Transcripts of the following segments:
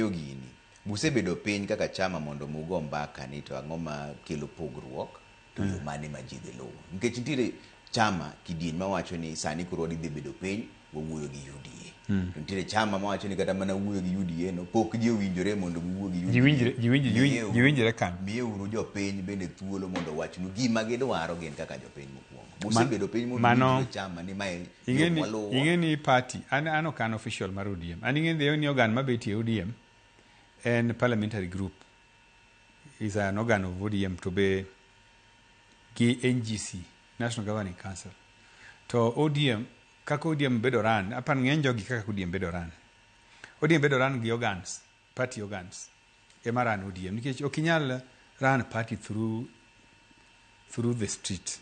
ung'eyo gini busebedo piny kaka chama mondo mugo mbaka ni to ang'o ma kelo pogruok to yo mane ma ji dhi luwo nikech nitiere chama kidieny mawacho ni sani koro dhi bedo piny wawuoyo gi UDA to nitiere chama mawacho ni kata mana wuoyo gi UDA no pok ji owinjore mondo wuoyo gi UDA ji winjore kan miyeuru jopiny bende thuolo mondo wachnu gima gidwaro gin kaka jopiny mokwongo busebedo piny mondo chama ni mae ing'e ni party an ok an official mar ODM an ing'e ni organ mabetie ODM en parliamentary group is an organ of ODM to be NGC National Governing Council to ODM kaka ODM bedo ran apan ng'eny jogi kaka ODM bedo ran gi organs party organs ema ran ODM nikech ok inyal run party through the street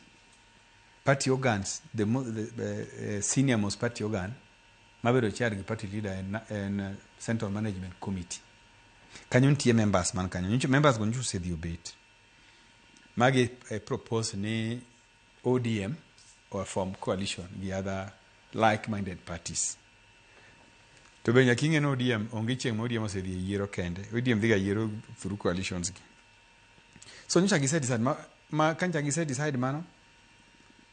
party organs the senior most party organ mabedo chair gi party leader en Central Management Committee kanyo nitie members man kanyo members go nyiso sedhi obet magi propose ni ODM or form coalition gi other like-minded parties to be nyaka ing'e ni ODM onge chieng' ma ODM osedhi e yiero kende ODM dhiga yiero through coalitions gi so nyocha gise decide ma kancha gise decide mano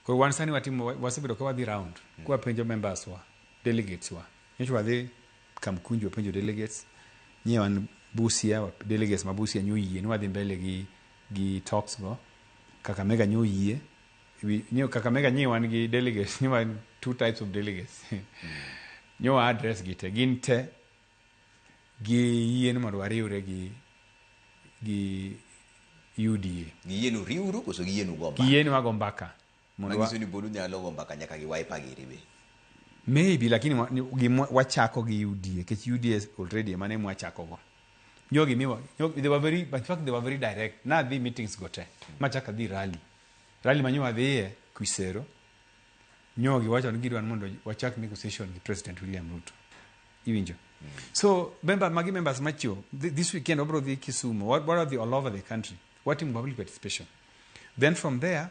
koro wan sani wasebedo ka wadhi round kwa penjo members wa delegates wa nyocha wadhi Kamkunji wapenjo delegates nye wan Busia delegates ma Busia nyoyie ni wadhi mbele gi talks go Kakamega nyoyie Kakamega nye wan gi delegates nye wan 2 types of delegates nyo address gite gin te gi yien mondo wariwre gi UDA giyienu riwru koso giyienu gomba giyienu wago mbaka mondo waso ni bodu nyalo go mbaka nyaka gi wipe agiribe maybe lakini wachako gi UDA kech UDA already mane mwachako go nyogi miwa they were very direct na the meetings gote machaka dhi rally manyo adhiye Kwisero nyogi wacho ni gidwan mondo wachak negotiation gi President William Ruto iwinjo so members macho this weekend obro dhi Kisumu what are the all over the country what in public participation then from there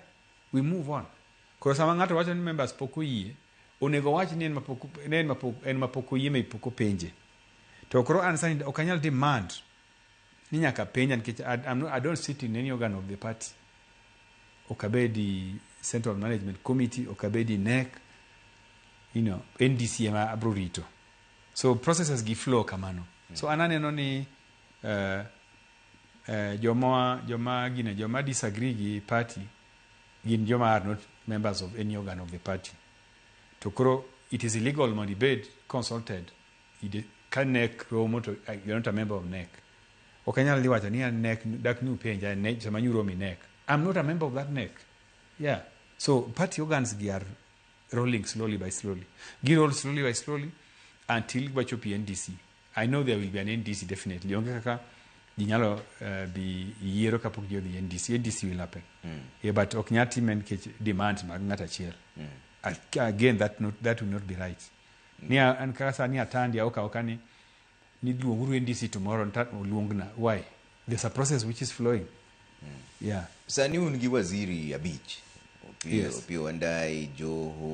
we move on kwa sababu ngato wacho ni members poko yie onego wach ni en mapoko yie me poko penje to koro ansani okanyal demand ni nyaka penja nikech I don't sit in any organ of the party okabedi Central Management Committee okabedi NEC NDC ema abrorito so processes gi flow kamano so ananeno ni joma disagree gi party gin joma are not members of any organ of the party to koro it is illegal mon debate consulted can NEC romo to you're not a member of NEC okanyal liwacho ni NEC dak nu penja NEC sama nyuro mi NEC I'm not a member of that NEC yeah so party organs they are rolling slowly by slowly until wachopi NDC I know there will be an NDC definitely onge kaka ginyalo bi yiero kapok jo the NDC will happen yeah but oknyati men ke demand mag ngata chiel again that will not be right ni an kasa ni Atandi okani ni luonguru NDC tomorrow ntat luongna why there's a process which is flowing yeah sani un gi waziri abich Opio Andai Joho